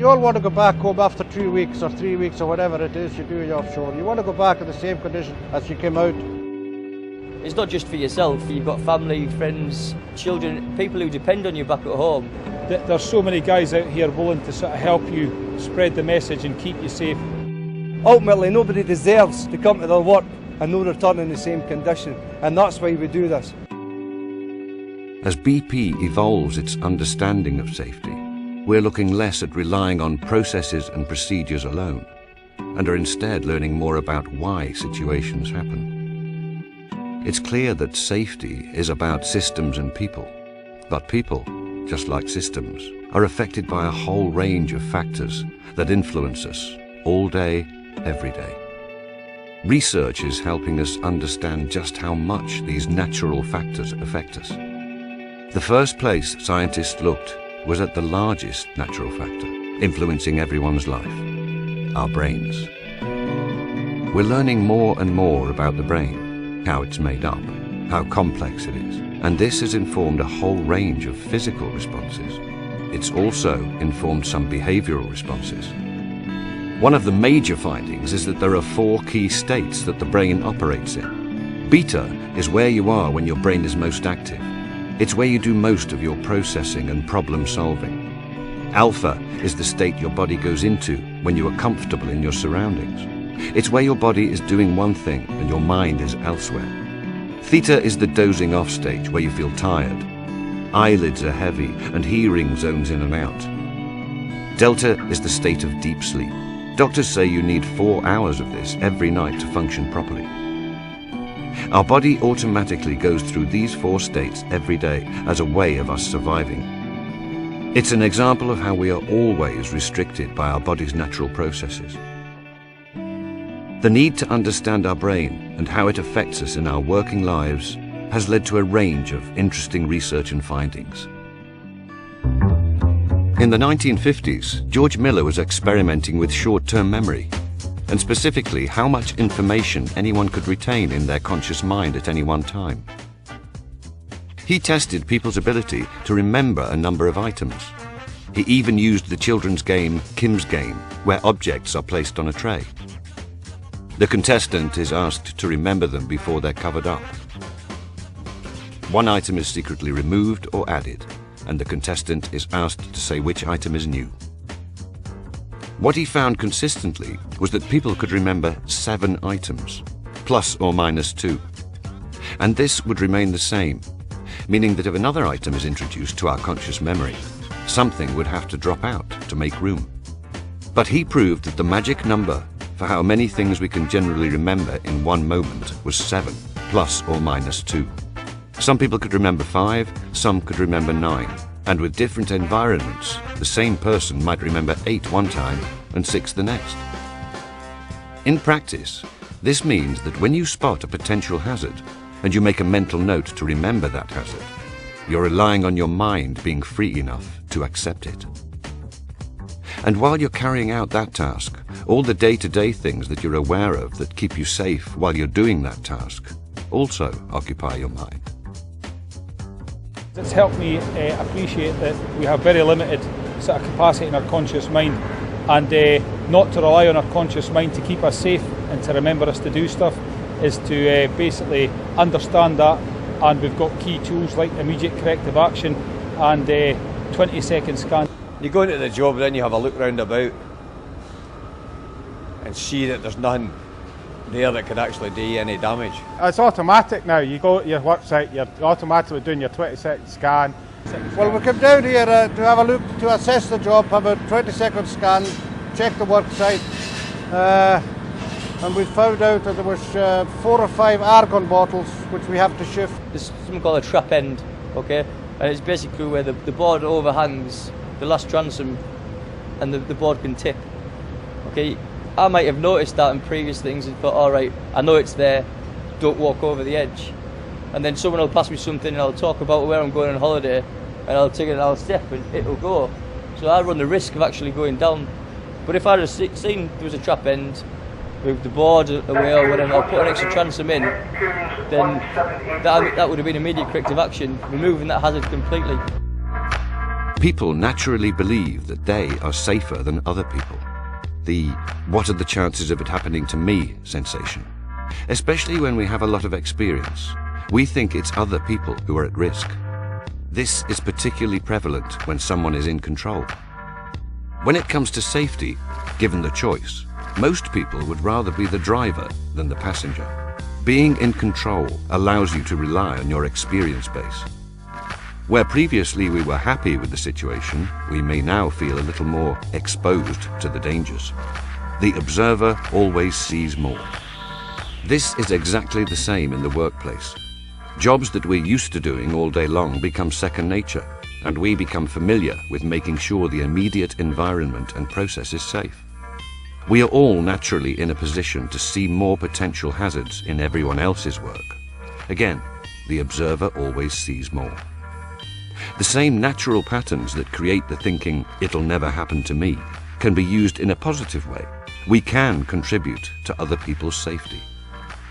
You all want to go back home after 2 weeks or 3 weeks or whatever it is you do offshore. You want to go back in the same condition as you came out. It's not just for yourself, you've got family, friends, children, people who depend on you back at home. There's so many guys out here willing to sort of help you spread the message and keep you safe. Ultimately, nobody deserves to come to their work and no return in the same condition, and that's why we do this. As BP evolves its understanding of safety, we're looking less at relying on processes and procedures alone, and are instead learning more about why situations happen. It's clear that safety is about systems and people, but people, just like systems, are affected by a whole range of factors that influence us all day, every day. Research is helping us understand just how much these natural factors affect us. The first place scientists looked was at the largest natural factor influencing everyone's life, our brains. We're learning more and more about the brain, how it's made up, how complex it is, and this has informed a whole range of physical responses. It's also informed some behavioral responses. One of the major findings is that there are 4 key states that the brain operates in. Beta is where you are when your brain is most active. It's where you do most of your processing and problem solving. Alpha is the state your body goes into when you are comfortable in your surroundings. It's where your body is doing one thing and your mind is elsewhere. Theta is the dozing off stage where you feel tired. Eyelids are heavy and hearing zones in and out. Delta is the state of deep sleep. Doctors say you need 4 hours of this every night to function properly. Our body automatically goes through these 4 states every day as a way of us surviving. It's an example of how we are always restricted by our body's natural processes. The need to understand our brain and how it affects us in our working lives has led to a range of interesting research and findings. In the 1950s, George Miller was experimenting with short-term memory, and specifically how much information anyone could retain in their conscious mind at any one time. He tested people's ability to remember a number of items. He even used the children's game Kim's Game, where objects are placed on a tray. The contestant is asked to remember them before they're covered up. One item is secretly removed or added, and the contestant is asked to say which item is new. What he found consistently was that people could remember 7 items, plus or minus 2. And this would remain the same, meaning that if another item is introduced to our conscious memory, something would have to drop out to make room. But he proved that the magic number for how many things we can generally remember in one moment was 7, plus or minus 2. Some people could remember 5, some could remember 9. And with different environments, the same person might remember 8 one time and 6 the next. In practice, this means that when you spot a potential hazard and you make a mental note to remember that hazard, you're relying on your mind being free enough to accept it. And while you're carrying out that task, all the day-to-day things that you're aware of that keep you safe while you're doing that task also occupy your mind. It's helped me appreciate that we have very limited sort of capacity in our conscious mind, and not to rely on our conscious mind to keep us safe and to remember us to do stuff is to basically understand that, and we've got key tools like immediate corrective action and 20-second scan. You go into the job, then you have a look round about and see that there's nothing there that could actually do you any damage. It's automatic now. You go to your work site, you're automatically doing your 20-second scan. Well, we come down here to have a look, to assess the job, have a 20-second scan, check the work site, and we found out that there was 4 or 5 argon bottles which we have to shift. There's something called a trap end, okay? And it's basically where the board overhangs the last transom and the board can tip, okay? I might have noticed that in previous things and thought, all right, I know it's there, don't walk over the edge. And then someone will pass me something and I'll talk about where I'm going on holiday and I'll take it and I'll step and it'll go. So I run the risk of actually going down. But if I'd have seen there was a trap end, with the board away or whatever, I'll put an extra transom in, then that would have been immediate corrective action, removing that hazard completely. People naturally believe that they are safer than other people. The "what are the chances of it happening to me" sensation. Especially when we have a lot of experience, we think it's other people who are at risk. This is particularly prevalent when someone is in control. When it comes to safety, given the choice, most people would rather be the driver than the passenger. Being in control allows you to rely on your experience base. Where previously we were happy with the situation, we may now feel a little more exposed to the dangers. The observer always sees more. This is exactly the same in the workplace. Jobs that we're used to doing all day long become second nature, and we become familiar with making sure the immediate environment and process is safe. We are all naturally in a position to see more potential hazards in everyone else's work. Again, the observer always sees more. The same natural patterns that create the thinking, "it'll never happen to me," can be used in a positive way. We can contribute to other people's safety.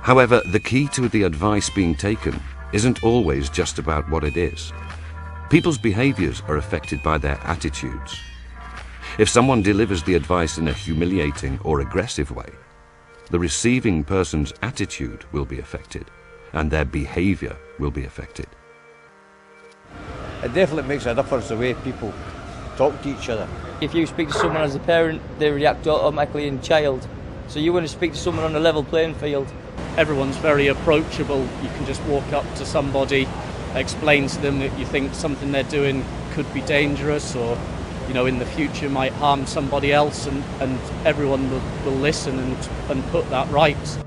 However, the key to the advice being taken isn't always just about what it is. People's behaviors are affected by their attitudes. If someone delivers the advice in a humiliating or aggressive way, the receiving person's attitude will be affected, and their behavior will be affected. It definitely makes a difference the way people talk to each other. If you speak to someone as a parent, they react automatically in child. So you want to speak to someone on a level playing field. Everyone's very approachable. You can just walk up to somebody, explain to them that you think something they're doing could be dangerous, or in the future might harm somebody else, and everyone will listen and put that right.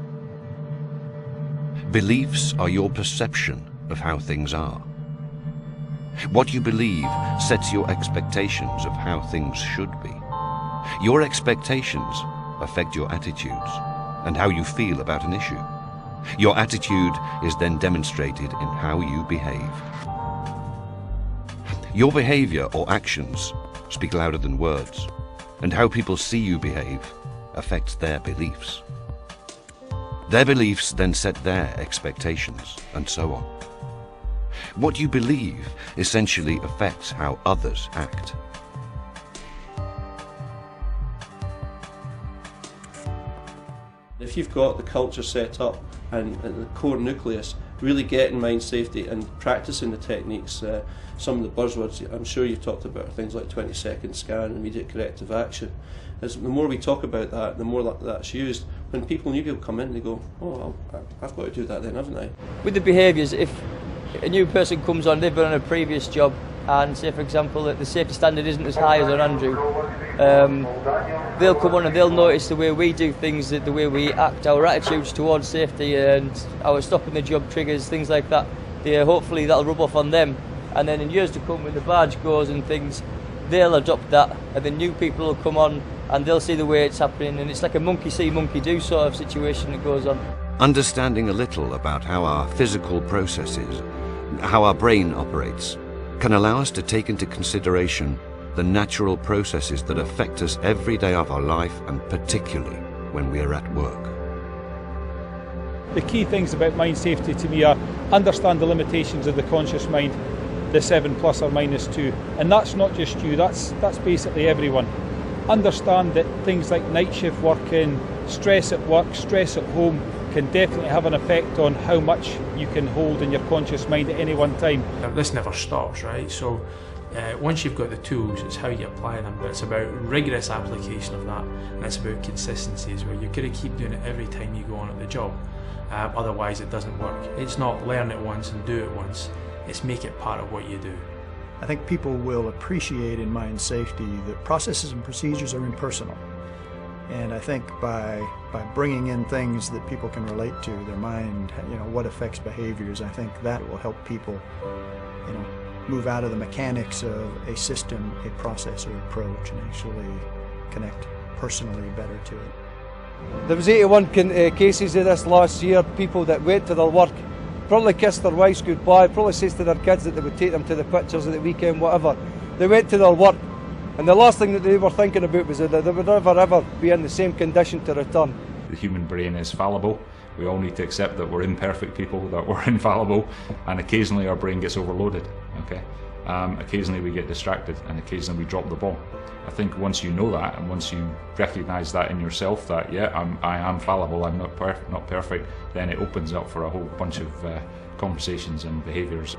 Beliefs are your perception of how things are. What you believe sets your expectations of how things should be. Your expectations affect your attitudes and how you feel about an issue. Your attitude is then demonstrated in how you behave. Your behavior or actions speak louder than words, and how people see you behave affects their beliefs. Their beliefs then set their expectations, and so on. What you believe essentially affects how others act. If you've got the culture set up and the core nucleus, really getting mine safety and practicing the techniques, some of the buzzwords I'm sure you've talked about, things like 20-second scan, immediate corrective action. As the more we talk about that, the more that's used. When new people come in, they go, "Oh, I've got to do that then, haven't I?" With the behaviours, if a new person comes on, they've been on a previous job, and say for example that the safety standard isn't as high as on Andrew, they'll come on and they'll notice the way we do things, the way we act, our attitudes towards safety and our stopping the job triggers, things like that. Hopefully that'll rub off on them, and then in years to come when the badge goes and things, they'll adopt that, and then new people will come on and they'll see the way it's happening, and it's like a monkey see, monkey do sort of situation that goes on. Understanding a little about how our physical processes, how our brain operates, can allow us to take into consideration the natural processes that affect us every day of our life, and particularly when we are at work. The key things about mind safety to me are understand the limitations of the conscious mind, the 7 plus or minus 2, and that's not just you, that's basically everyone. Understand that things like night shift working, stress at work, stress at home can definitely have an effect on how much you can hold in your conscious mind at any one time. This never stops, right? So once you've got the tools, it's how you apply them, but it's about rigorous application of that, and it's about consistencies where you've got to keep doing it every time you go on at the job. Otherwise it doesn't work. It's not learn it once and do it once, it's make it part of what you do. I think people will appreciate in mind safety that processes and procedures are impersonal. And I think by bringing in things that people can relate to, their mind, what affects behaviors, I think that will help people, move out of the mechanics of a system, a process or approach, and actually connect personally better to it. There was 81 cases of this last year, people that went to their work, probably kissed their wives goodbye, probably says to their kids that they would take them to the pictures at the weekend, whatever. They went to their work, and the last thing that they were thinking about was that they would never ever be in the same condition to return. The human brain is fallible. We all need to accept that we're imperfect people, that we're infallible, and occasionally our brain gets overloaded. Okay, Occasionally we get distracted and occasionally we drop the ball. I think once you know that and once you recognise that in yourself, that I am fallible, I'm not perfect, then it opens up for a whole bunch of conversations and behaviours.